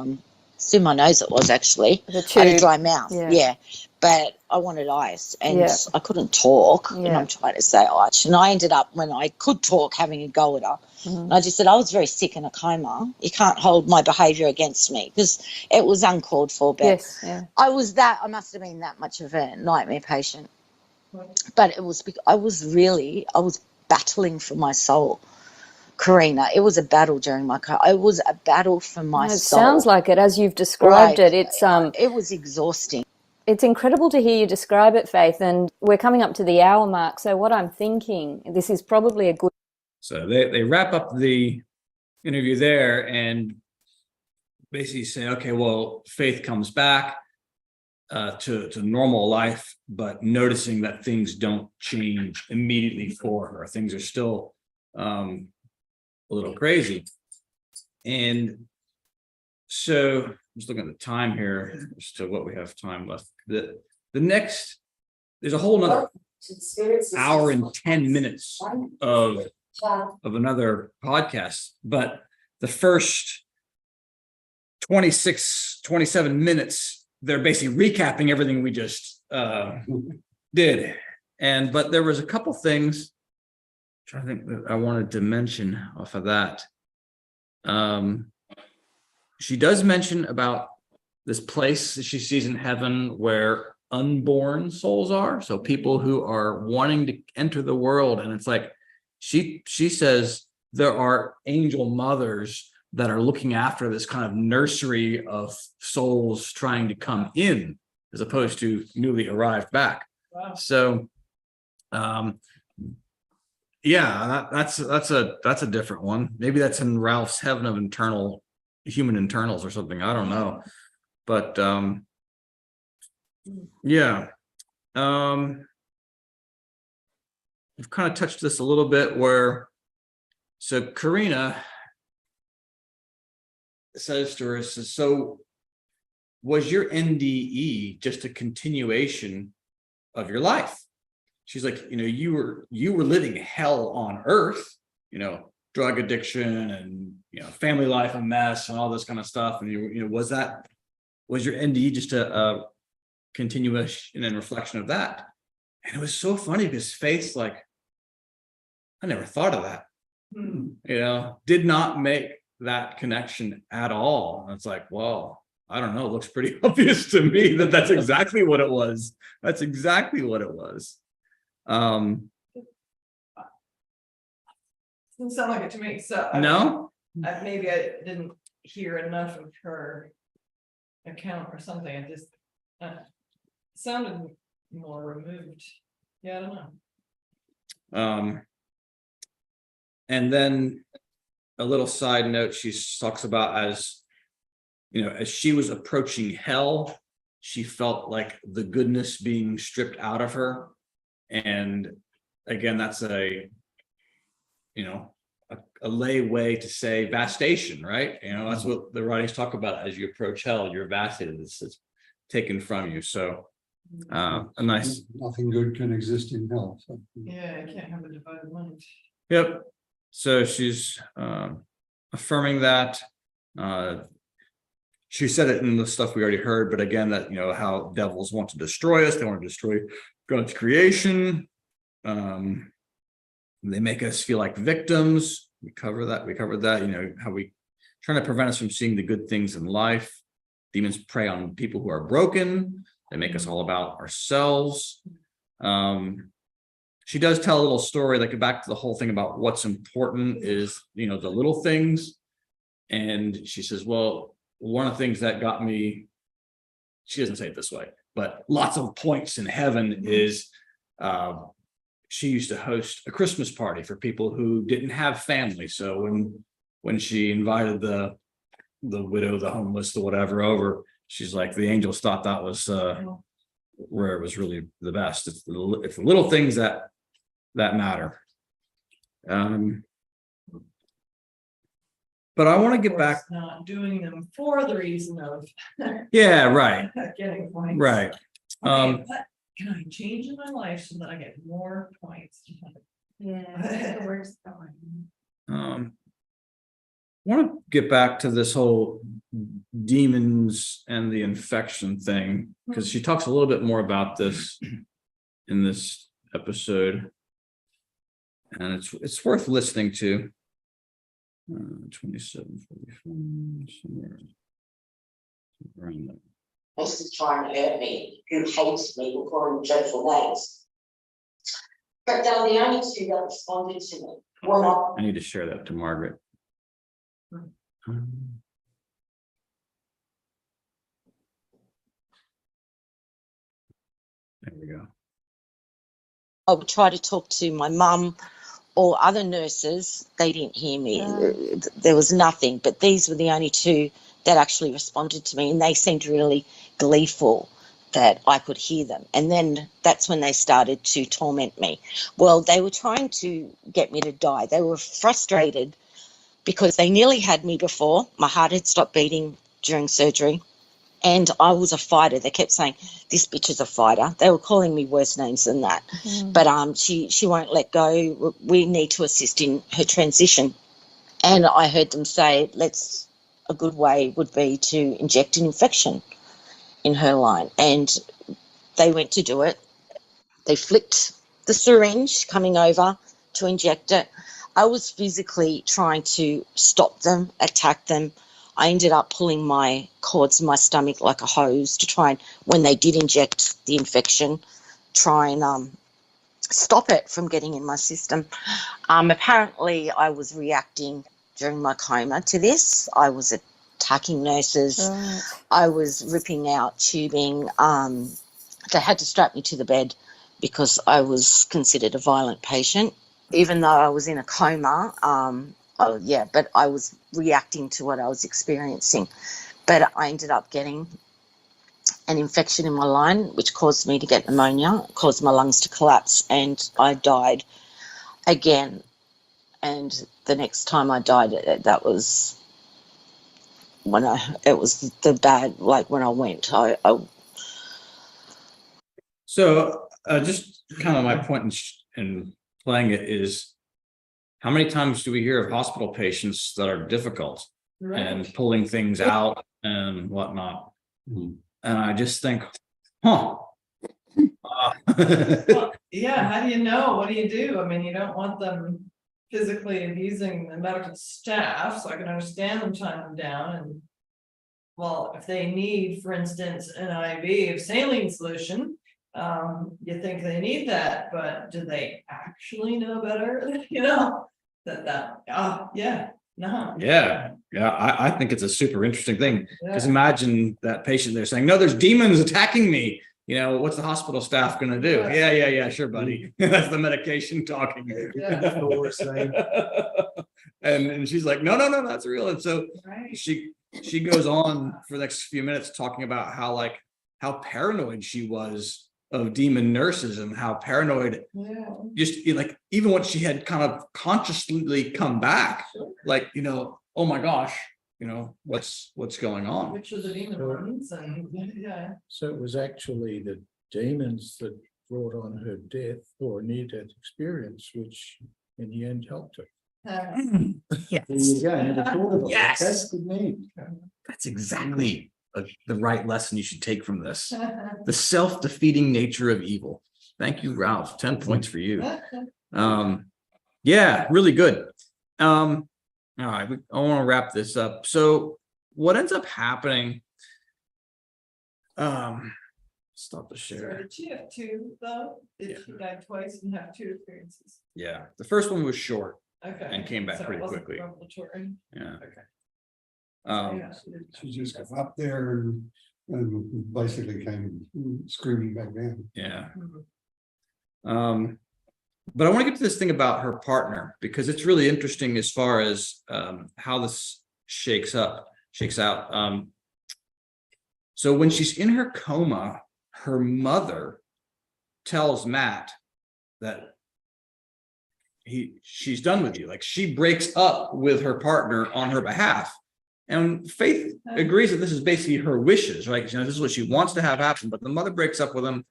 through my nose it was actually. The I had a tube. dry mouth. Yeah. But I wanted ice and Yeah. I couldn't talk. And Yeah. I'm trying to say ice. And I ended up, when I could talk, having a go at her. And I just said, I was very sick in a coma. You can't hold my behaviour against me because it was uncalled for. But Yes. Yeah. I must have been that much of a nightmare patient. But it was, I was battling for my soul. Karina, it was a battle during my coma. It was a battle for my It soul. sounds like it as you've described it. It was exhausting. It's incredible to hear you describe it, Faith, and we're coming up to the hour mark. So what I'm thinking, this is probably a good. So they wrap up the interview there and basically say, okay, well, Faith comes back to normal life, but noticing that things don't change immediately for her. Things are still a little crazy. And so I'm just looking at the time here as to what we have time left. The next, there's a whole nother hour and 10 minutes of another podcast, but the first 27 minutes, they're basically recapping everything we just did. But there was a couple things I think that I wanted to mention off of that. She does mention about this place that she sees in heaven where unborn souls are. So people who are wanting to enter the world. And it's like, she says there are angel mothers that are looking after this kind of nursery of souls trying to come in, as opposed to newly arrived back. Wow. So, yeah, that's a different one. Maybe that's in Ralph's Heaven of Human Internals or something. I don't know. But yeah. we've kind of touched this a little bit where, so Karina says to her, says, so was your NDE just a continuation of your life? She's like, you were living hell on earth, drug addiction and, family life a mess and all this kind of stuff. And was your NDE just a continuation and reflection of that? And it was so funny because Faith's like, I never thought of that. Did not make that connection at all. And it's like, well, I don't know. It looks pretty obvious to me that that's exactly what it was. That's exactly what it was. Doesn't sound like it to me, so. No? Maybe I didn't hear enough of her account or something. It just sounded more removed. Yeah, I don't know. And then a little side note, she talks about as she was approaching hell, she felt like the goodness being stripped out of her. And again, that's a lay way to say vastation, right? That's what the writings talk about. As you approach hell, you're vastated. It's taken from you. So a nice. Nothing good can exist in hell. So. Yeah, I can't have a divided mind. Yep. So she's affirming that. She said it in the stuff we already heard, but again, that how devils want to destroy us. They want to destroy God's creation. They make us feel like victims. We covered that. How we trying to prevent us from seeing the good things in life. Demons prey on people who are broken. They make us all about ourselves. She does tell a little story, like back to the whole thing about what's important is, the little things. And she says, well, one of the things that got me, she doesn't say it this way, but lots of points in heaven is she used to host a Christmas party for people who didn't have family. So when she invited the widow, the homeless, the whatever over, she's like, the angels thought that was where it was really the best. It's the little things that matter. But I want to get back. Not doing them for the reason of. Yeah, right. Getting points. Right. Okay, what can I change in my life so that I get more points? Yeah. Want to get back to this whole demons and the infection thing, because she talks a little bit more about this in this episode, and it's worth listening to. 27:45, somewhere around there. This is trying to hurt me, who hates me, who call them dreadful names. But they're the only two that responded to me. One of I need to share that to Margaret. There we go. I would try to talk to my mum or other nurses. They didn't hear me. There was nothing, but these were the only two that actually responded to me, and they seemed really gleeful that I could hear them. And then that's when they started to torment me. Well, they were trying to get me to die. They were frustrated because they nearly had me before. My heart had stopped beating during surgery, and I was a fighter. They kept saying, this bitch is a fighter. They were calling me worse names than that. But she won't let go. We need to assist in her transition. And I heard them say, a good way would be to inject an infection in her line. And they went to do it. They flicked the syringe coming over to inject it. I was physically trying to stop them, attack them. I ended up pulling my cords in my stomach like a hose to try and, when they did inject the infection, try and stop it from getting in my system. Apparently, I was reacting during my coma to this. I was attacking nurses. Right. I was ripping out tubing. They had to strap me to the bed because I was considered a violent patient. Even though I was in a coma, but I was reacting to what I was experiencing. But I ended up getting an infection in my lung, which caused me to get pneumonia, caused my lungs to collapse, and I died again. And the next time I died, that was when it was the bad, like when I went, So just kind of my point in playing it is, how many times do we hear of hospital patients that are difficult and pulling things out and whatnot? And I just think, huh. Well, yeah, how do you know? What do you do? I mean, you don't want them physically abusing the medical staff, so I can understand them tying them down and. Well, if they need, for instance, an IV of saline solution, you think they need that, but do they actually know better? You know, yeah, no. Yeah, I think it's a super interesting thing, because Yeah. imagine that patient there saying, no, there's demons attacking me. You know, what's the hospital staff gonna do? Yeah, sure, buddy. That's the medication talking. Yeah. And she's like, no, that's real. And so Right. she goes on for the next few minutes talking about how paranoid she was of demon nurses, and how paranoid, Yeah. just like, even when she had kind of consciously come back, Sure. like, oh my gosh, what's going on? Which are the demon ones, and yeah. So it was actually the demons that brought on her death or near-death experience, which in the end helped her. There you go. I never thought of it. Yes. That's good news. That's exactly the right lesson you should take from this. The self-defeating nature of evil. Thank you, Ralph. 10 points for you. Yeah, really good. All right, I want to wrap this up. So what ends up happening, stop the So share. did she have two though? Did she die twice and have two experiences? Yeah, the first one was short Okay. and came back So it pretty wasn't quickly. revelatory. Yeah. Okay. Um, She just got up there and basically came screaming back down. yeah. Mhm. But I want to get to this thing about her partner, because it's really interesting as far as how this shakes out. So when she's in her coma, her mother tells Matt that she's done with you. Like, she breaks up with her partner on her behalf. And Faith agrees that this is basically her wishes, right? This is what she wants to have happen, but the mother breaks up with him.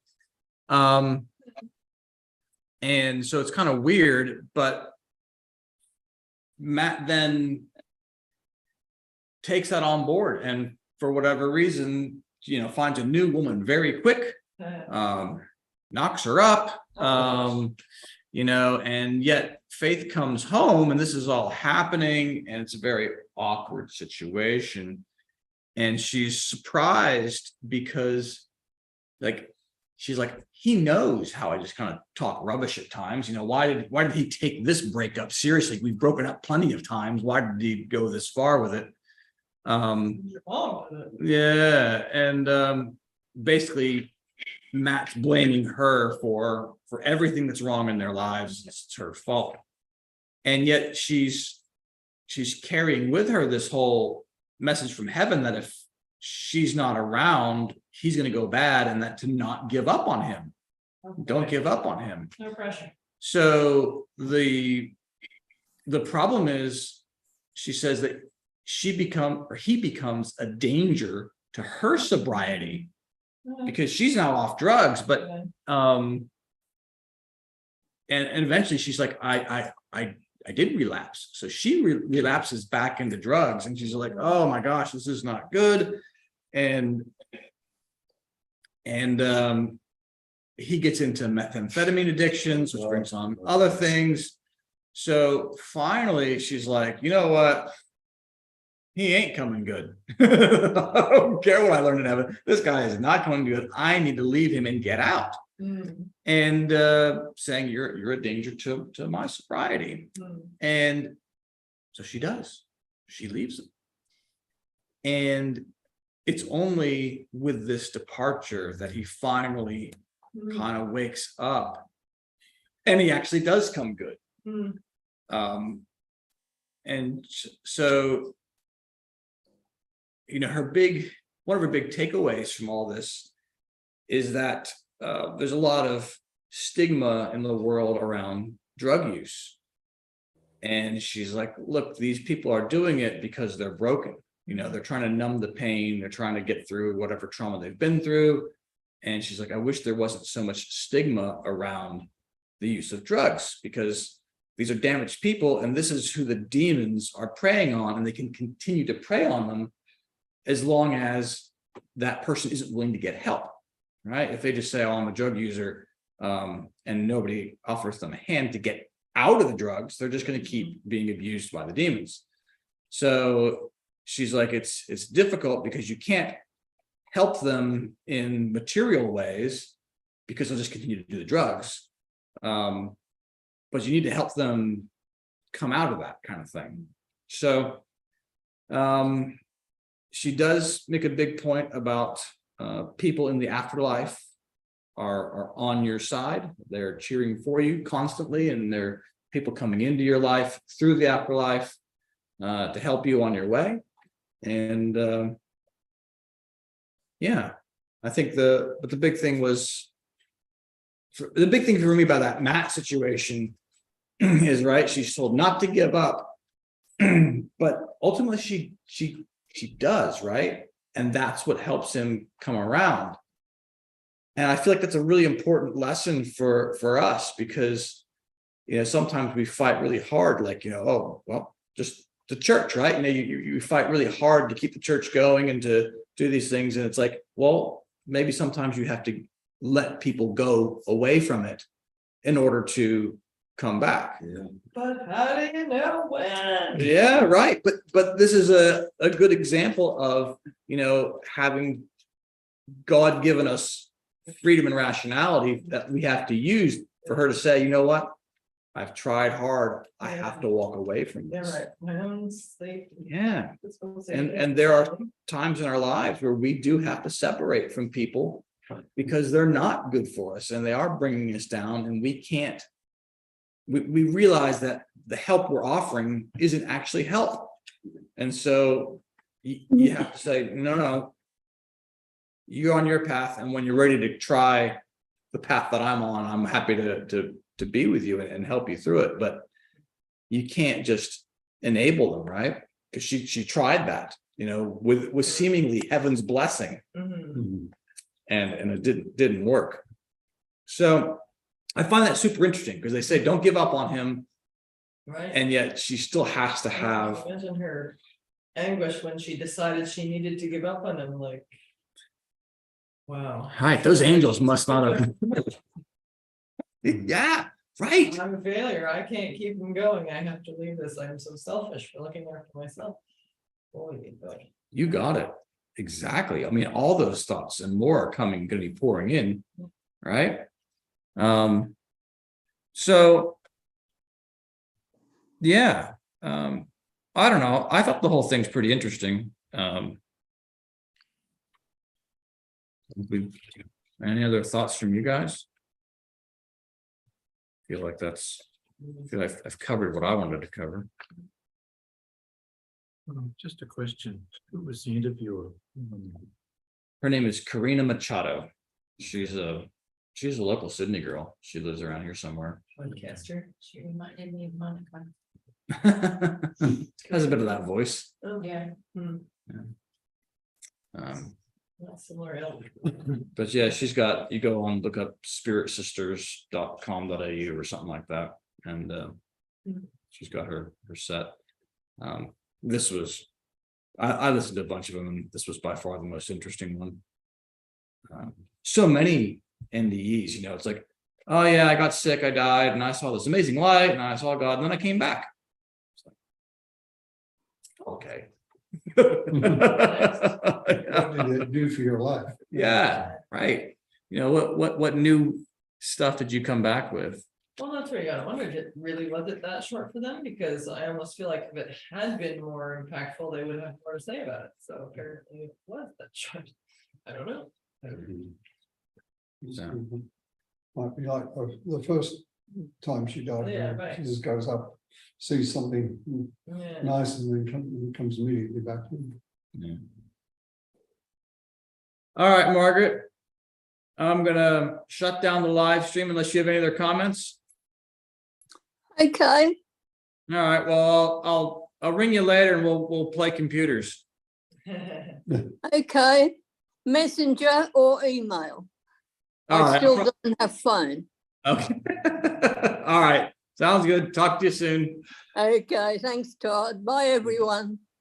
And so it's kind of weird, but Matt then takes that on board, and for whatever reason, finds a new woman very quick, knocks her up, and yet Faith comes home and this is all happening, and it's a very awkward situation. And she's surprised because, she's like, he knows how I just kind of talk rubbish at times. Why did he take this breakup seriously? We've broken up plenty of times. Why did he go this far with it? Yeah. And basically Matt's blaming her for everything that's wrong in their lives. It's her fault. And yet she's carrying with her this whole message from heaven that if she's not around, he's going to go bad, and that to not give up on him. Okay. Don't give up on him. No pressure. So the problem is, she says that he becomes a danger to her sobriety, because she's now off drugs, but and eventually she's like, I did relapse. So she relapses back into drugs, and she's like, oh my gosh, this is not good. And he gets into methamphetamine addictions, which brings on other things. So finally she's like, you know what? He ain't coming good. I don't care what I learned in heaven. This guy is not coming good. I need to leave him and get out. And saying you're a danger to my sobriety. And so she does. She leaves him. And it's only with this departure that he finally kind of wakes up, and he actually does come good. And so her big one of her big takeaways from all this is that there's a lot of stigma in the world around drug use. And she's like, look, these people are doing it because they're broken. You know, they're trying to numb the pain. They're trying to get through whatever trauma they've been through. And she's like, I wish there wasn't so much stigma around the use of drugs, because these are damaged people. And this is who the demons are preying on. And they can continue to prey on them as long as that person isn't willing to get help, right? If they just say, oh, I'm a drug user, and nobody offers them a hand to get out of the drugs, they're just going to keep being abused by the demons. So she's like, it's difficult because you can't help them in material ways because they'll just continue to do the drugs. But you need to help them come out of that kind of thing. So she does make a big point about people in the afterlife are on your side. They're cheering for you constantly, and they're people coming into your life through the afterlife to help you on your way. And yeah, I think the big thing was, the big thing for me about that Matt situation is, right, she's told not to give up, but ultimately she does, right? And that's what helps him come around. And I feel like that's a really important lesson for us, because, you know, sometimes we fight really hard, like, you know, oh, well, just the church, right? You know, you fight really hard to keep the church going and to do these things. And it's like, well, maybe sometimes you have to let people go away from it in order to come back. Yeah. But how do you know when? Yeah, right. But this is a good example of, you know, having God given us freedom and rationality that we have to use for her to say, you know what, I've tried hard, I have to walk away from Yeah, this. right. My own safety. Yeah. It's own safety. And there are times in our lives where we do have to separate from people because they're not good for us and they are bringing us down, and we can't, we realize that the help we're offering isn't actually help. And so you have to say, no, you're on your path, and when you're ready to try the path that I'm on, I'm happy to be with you and help you through it. But you can't just enable them, right? Because she tried that, you know, with seemingly heaven's blessing, Mhm. and it didn't work. So I find that super interesting, because they say don't give up on him, Right. and yet she still has to have. Imagine her anguish when she decided she needed to give up on him, like. Wow. Right, those angels must not have. Yeah, right. I'm a failure. I can't keep him going. I have to leave this. I'm so selfish for looking after myself. Holy God. You got it. Exactly. I mean, all those thoughts and more are going to be pouring in, right? So yeah, I don't know. I thought the whole thing's pretty interesting. Any other thoughts from you guys? I feel like I've covered what I wanted to cover. Just a question. Who was the interviewer? Her name is Karina Machado. She's a local Sydney girl. She lives around here somewhere. Podcaster. She reminded me of Monica. Has a bit of that voice. Oh, Yeah. not similar ilk. But yeah, you go on, look up spiritsisters.com.au or something like that. And she's got her set. This was, I listened to a bunch of them, and this was by far the most interesting one. So many NDEs, you know, it's like, oh yeah, I got sick, I died, and I saw this amazing light, and I saw God, and then I came back. Okay. What did it do for your life? Yeah, right. You know, what new stuff did you come back with? Well, that's where you gotta wonder, was it that short for them? Because I almost feel like if it had been more impactful, they would have more to say about it. So apparently it was that short. I don't know. Might be like the first time she died, Yeah, right. she just goes up, sees something Yeah. nice, and then comes immediately back in. Yeah. All right, Margaret. I'm gonna shut down the live stream unless you have any other comments. Okay, All right, well, I'll ring you later and we'll play computers. okay. Messenger or email. All I right. still don't have phone. Okay. All right. Sounds good. Talk to you soon. Okay, thanks, Todd. Bye, everyone.